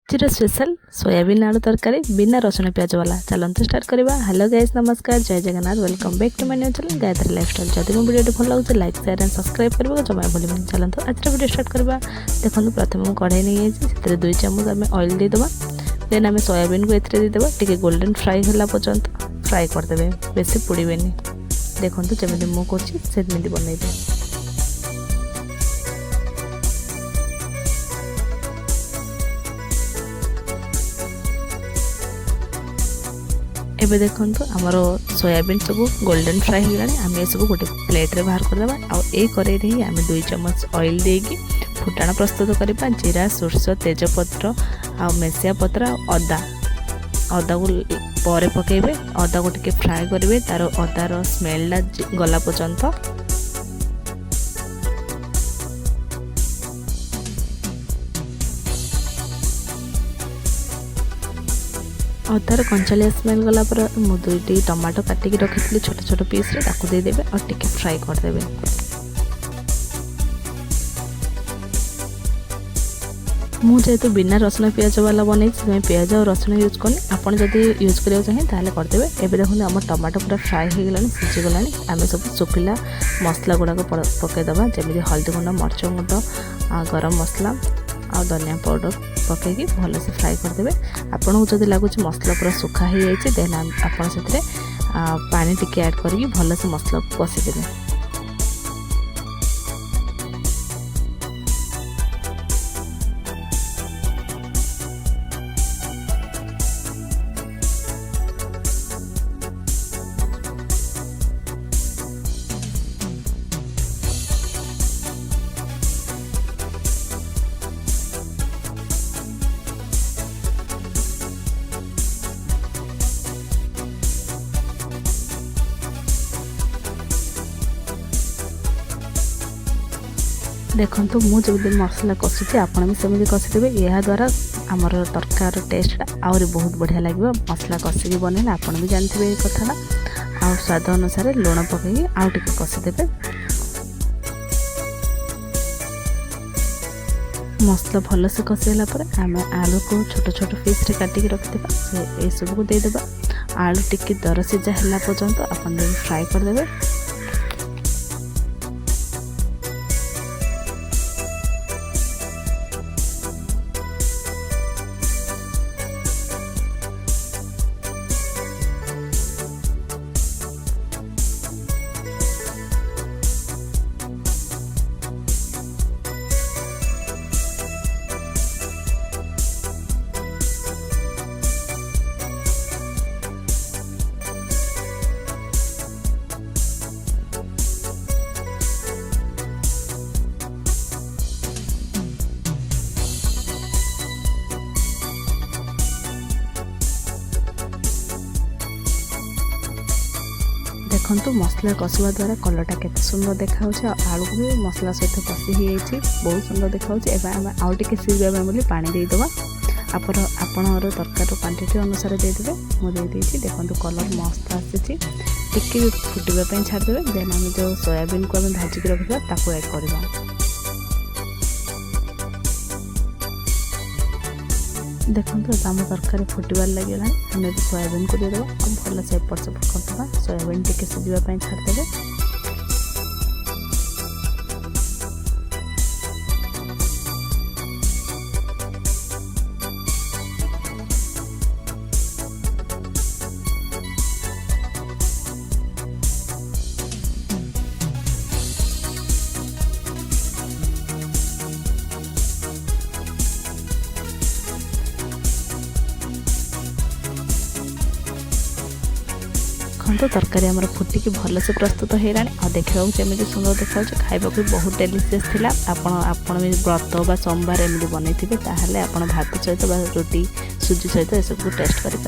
चिर special soybean आलू तरकारी बिना रसुण प्याज वाला चलते स्टार्ट करवा। हेलो गाइस, नमस्कार, जय Jagannath, welcome back to my new channel Gayatri lifestyle. जब मो वीडियो भल लगे लाइक शेयर एंड सब्सक्राइब करबा जमा भूल। चलते आज वीडियो स्टार्ट करवा। देखो प्रथम मुझे कढ़ाई नहीं से 2 चामच आम ऑयल देदेबा। देन आम सोयाबीन को देदेबा टी गोल्डन फ्राई होला पर्यंत फ्राई करदे, बेसी पोड़ेनि। देखो जमी मुझे बनइबे। एबे देखो आमर सोयाबीन सब गोल्डन फ्राई हो गलानी। आम ये सब गोटे प्लेट रे बाहर करदेबा। आ कड़ाई रे आम 2 चामच ऑयल देकी फुटाण प्रस्तुत करवा। जीरा, सोरष, तेजपत्र आ मेसिया पत्र अदा को पर पकेबे। अदा को टिके फ्राए करेंगे, तार अदार स्मेलटा गला पर्यंत। अदार कंचालिया स्मेल गला पर मुझे 2टी टमाटो काटिक रखी छोट छोट पीस रे ताकू देदेबे और टिके फ्राई करदेबे। मु जेहेतु बिना रसुण प्याज वाला बन प्याज और रसुण यूज करनी। आपड़ जब यूज करा चाहिए ताहले करदेबे। एबे देखो आम टमाटो पूरा फ्राई हो गलानी, सीझी गलानी। आम सब सुखिला मसला गुड़ाक पकईदबा, जमी हल्दी गुंड, मर्च गुंड, गरम मसला आ धनिया पाउडर पकईकि भल से फ्राई करदेबे। आपन को जदि लगुच मसला पूरा सुखा हो जाए देन आपन से पानी टिके ऐड करके भल से मसला कषिदेबे। देखो मुझे जब मसला कषुची आप भी सेमती कषिदेवे। यह द्वारा आमर तरकार टेस्टा आहरी बहुत बढ़िया लगे। मसला कषिकी बनइले आप भी जानते ये कथा। आ स्वाद अनुसार लुण पकईकि आउ टिके कषिदेवे। मसला भल से कषिगला आम आलू को छोट छोट पीस रे काटिक रखिदेबा। ये सब को देदेबा। आलू टिके दर सिझा है पर्यंत आप फ्राए करदेबे। देखो मसला कषिवा द्वारा कलरटा केते सुंदर देखा। आलू को भी मसला सहित कषि हो बहुत सुंदर देखा। एवं आम आउ टे सीझा बोली पानी देदेबा। आपणर तरकार क्वांटिटी अनुसार देदेबे। मुझे देखो कलर मस्त आसी टिके फुटापी छाड़देवे। देन आम जो सोयाबीन को आम भाजिक रखा ताकू ऐड करवा। देखो आम तरकारी फुटबार लगे आम सोयाबीन को देदेबा और भल से एपट सेपट करदेबा। सोयाबीन टिके सीझापी छाड़देवे। तो तरकारी आमर फुटिकी भल से प्रस्तुत हो गलानी। देखा जमी सुंदर देखा खाइबा भी बहुत डेलीशियस थिला। आपण भी व्रत बा सोमवार एमती बनई थे ताहले आपण भात सहित बा रोटी सुजी सहित ए सब टेस्ट करें।